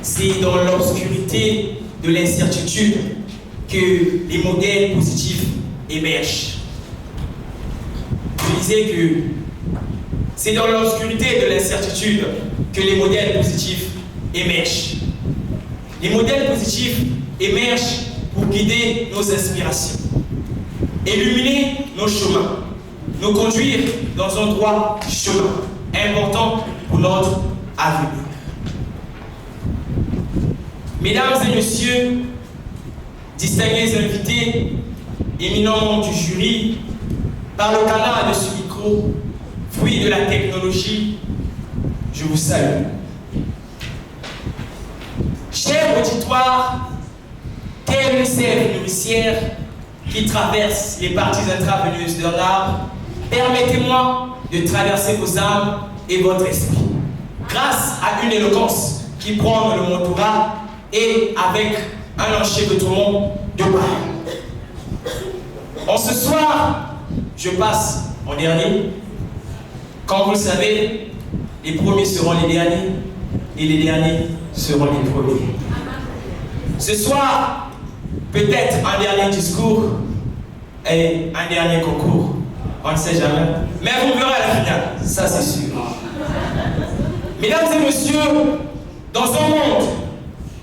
c'est dans l'obscurité de l'incertitude que les modèles positifs émergent. Je disais que c'est dans l'obscurité de l'incertitude que les modèles positifs émergent. Les modèles positifs émergent pour guider nos inspirations, illuminer nos chemins, nous conduire dans un droit chemin important pour notre avenir. Mesdames et messieurs, distingués invités, éminents membres du jury, par le canal de ce micro, fruit de la technologie, je vous salue. Cher auditoire, telle une sève nourricière qui traverse les parties intraveineuses d'un arbre, permettez-moi de traverser vos âmes et votre esprit, grâce à une éloquence qui prend le mentorat et avec un enchevêtrement de paroles. En ce soir, je passe en dernier. Comme vous le savez, les premiers seront les derniers et les derniers seront les premiers. Ce soir, peut-être un dernier discours et un dernier concours. On ne sait jamais. Mais vous verrez à la finale, ça c'est sûr. Mesdames et messieurs, dans un monde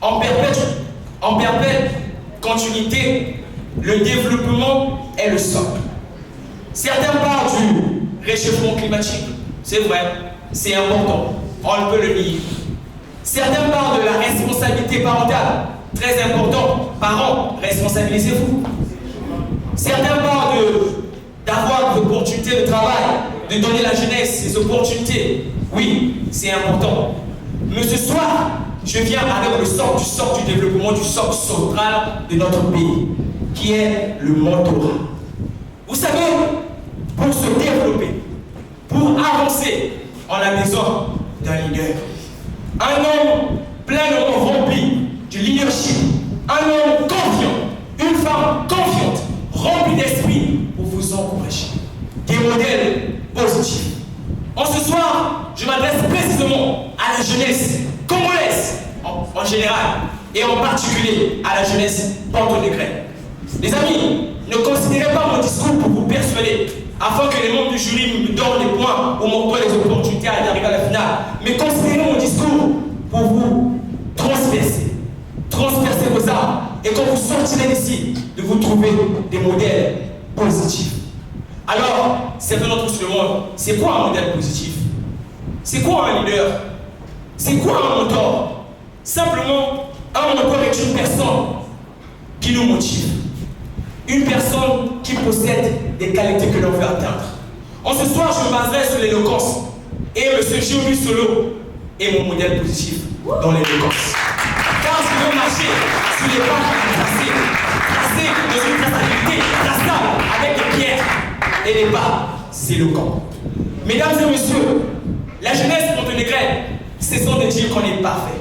en perpète continuité, le développement est le socle. Certains parlent du réchauffement climatique, c'est vrai, c'est important, on ne peut le nier. Certains parlent de la responsabilité parentale, très important, parents, responsabilisez-vous. Certains parlent d'avoir des opportunités de travail, de donner à la jeunesse ces opportunités. Oui, c'est important. Mais ce soir, je viens avec le socle du développement, du socle central de notre pays, qui est le mentorat. Vous savez, pour se développer, pour avancer, on a besoin d'un leader. Un homme pleinement rempli du leadership, un homme confiant, une femme confiante, remplie d'esprit pour vous encourager. Des modèles positifs. En ce soir, je m'adresse précisément à la jeunesse congolaise en général et en particulier à la jeunesse porto-négrine. Les amis, ne considérez pas mon discours pour vous persuader afin que les membres du jury me donnent des points ou m'octroient les opportunités d'arriver à la finale, mais considérez mon discours pour vous transpercer vos âmes et quand vous sortirez d'ici, de vous trouver des modèles positifs. Alors, certains d'entre vous se demandent, c'est quoi un modèle positif? C'est quoi un leader? C'est quoi un mentor? Simplement, un mentor est une personne qui nous motive. Une personne qui possède des qualités que l'on veut atteindre. En ce soir, je me baserai sur l'éloquence. Et M. Géobu Solo est mon modèle positif dans l'éloquence. Car je veux marcher sur les pas tracés dans une traçabilité traçable avec des pierres et des pas éloquents. Mesdames et messieurs, la jeunesse porto-négrine, cessons de dire qu'on est parfait.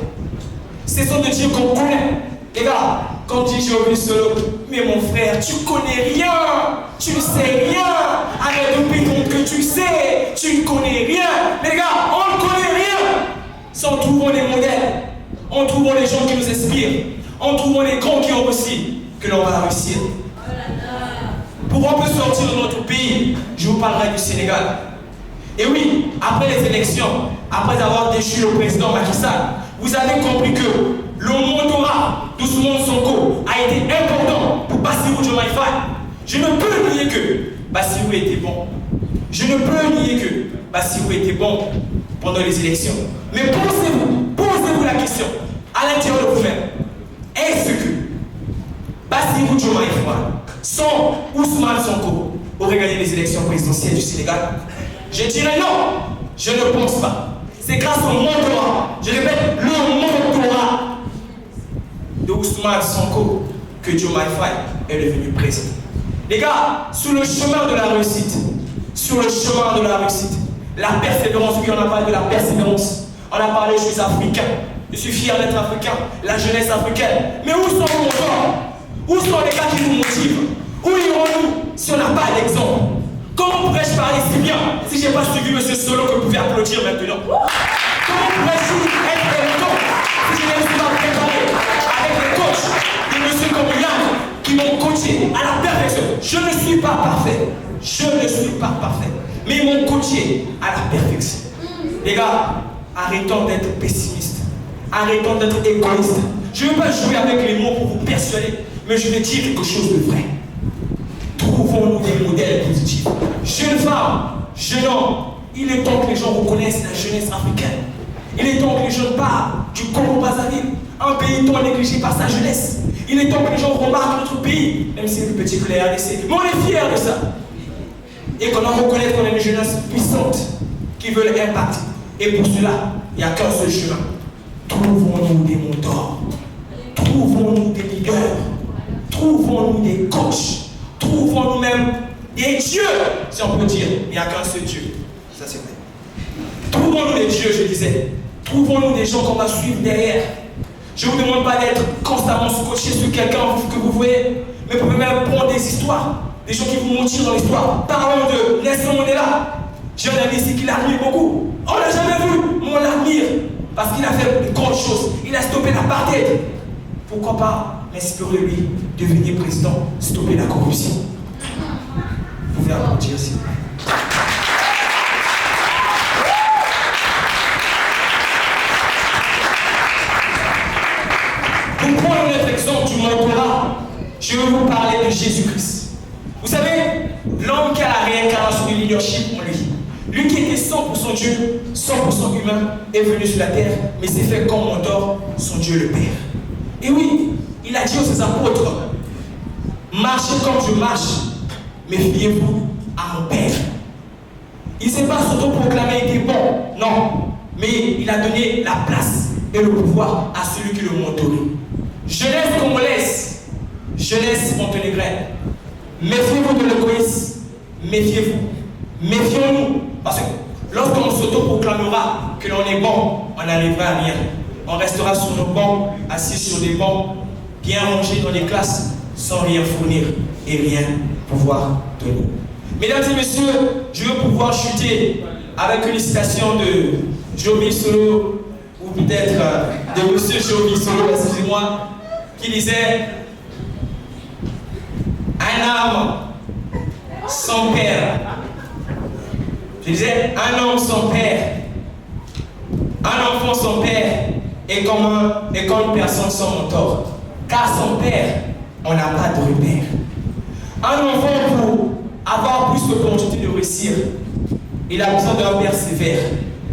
Cessons de dire qu'on connaît. Les gars, quand dit Géobu Solo, mais mon frère, tu connais rien, tu ne sais rien, arrête de péter que tu sais, tu ne connais rien. Mais les gars, on ne connaît rien. Sans trouvons les modèles, en trouvant les gens qui nous inspirent, en trouvant les grands qui ont réussi, que l'on va réussir. Pour un peu sortir de notre pays, je vous parlerai du Sénégal. Et oui, après les élections, après avoir déchu le président Macky Sall, vous avez compris que le mentorat d'Ousmane Sonko a été important pour Bassirou Diomaye Faye. Je ne peux nier que Bassirou était bon. Je ne peux nier que Bassirou était bon pendant les élections. Mais posez-vous la question à l'intérieur de vous-même. Est-ce que Bassirou Diomaye Faye, sans Ousmane Sonko, aurait gagné les élections présidentielles du Sénégal? Je dirais non, je ne pense pas. C'est grâce au mentorat, je répète, le mentorat de Ousmane Sonko que Diomaye Faye est devenu président. Les gars, sur le chemin de la réussite, la persévérance, oui, on a parlé de la persévérance, on a parlé, je suis africain, je suis fier d'être africain, la jeunesse africaine. Mais où sont nos mentors? Où sont les gars qui nous motivent? Où irons-nous si on n'a pas d'exemple? Comment pourrais-je parler si bien si je n'ai pas suivi M. Solo que vous pouvez applaudir maintenant? Comment pourrais-je être éloquent si je n'ai pas pas parfait. Je ne suis pas parfait. Mais ils m'ont coaché à la perfection. Les gars, arrêtons d'être pessimistes. Arrêtons d'être égoïstes. Je ne veux pas jouer avec les mots pour vous persuader, mais je vais dire quelque chose de vrai. Trouvons-nous des modèles positifs. Jeunes femmes, jeunes hommes, il est temps que les gens reconnaissent la jeunesse africaine. Il est temps que les jeunes parlent du Congo-Brazzaville, un pays tant négligé par sa jeunesse. Il est temps que les gens remarquent notre pays, même si c'est plus petit que les RDC. Mais on est fiers de ça. Et qu'on en reconnaisse qu'on a une jeunesse puissante qui veut l'impact. Et pour cela, il n'y a qu'un seul chemin. Trouvons-nous des mentors. Trouvons-nous des leaders. Trouvons-nous des coachs. Trouvons-nous même des dieux, si on peut dire. Il n'y a qu'un seul Dieu. Ça, c'est vrai. Trouvons-nous des dieux, je disais. Trouvons-nous des gens qu'on va suivre derrière. Je ne vous demande pas d'être constamment scotché sur quelqu'un que vous voyez, mais vous pouvez même prendre des histoires, des gens qui vous motivent dans l'histoire. Parlons de Nelson Mandela. J'ai un ami ici qui l'admire beaucoup. On ne l'a jamais vu, mais on l'admire parce qu'il a fait de grandes choses. Il a stoppé l'apartheid. Pourquoi pas m'inspirer de lui, devenir président, stopper la corruption. Vous pouvez applaudir s'il vous plaît. Pour prendre notre exemple du mentorat, je vais vous parler de Jésus-Christ. Vous savez, l'homme qui a la réincarnation du leadership en lui, lui qui était 100% Dieu, 100% humain, est venu sur la terre, mais s'est fait comme mentor son Dieu le Père. Et oui, il a dit aux ses apôtres, marchez comme je marche, mais fiez-vous à mon Père. Il ne s'est pas s'auto-proclamé était bon, non, mais il a donné la place et le pouvoir à celui qui le mentorait. Jeunesse congolaise, jeunesse monténégrine, méfiez-vous de l'égoïsme, méfiez-vous, méfions-nous, parce que lorsqu'on s'auto-proclamera que l'on est bon, on n'arrivera à rien. On restera sur nos bancs, assis sur des bancs, bien rangés dans les classes, sans rien fournir et rien pouvoir donner. Mesdames et messieurs, je veux pouvoir chuter avec une citation de Jovi Solo, ou peut-être de Monsieur Jovi Solo, excusez-moi, qui disait « Un homme sans père ». Je disais « Un homme sans père ». Un enfant sans père est comme une personne sans mentor. Car sans père, on n'a pas de repère. Un enfant, pour avoir plus d'opportunités de réussir, il a besoin d'un père sévère.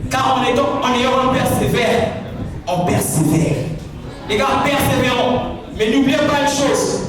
Car en ayant un père sévère, on persévère. Les gars, persévérons. Mais n'oubliez pas une chose.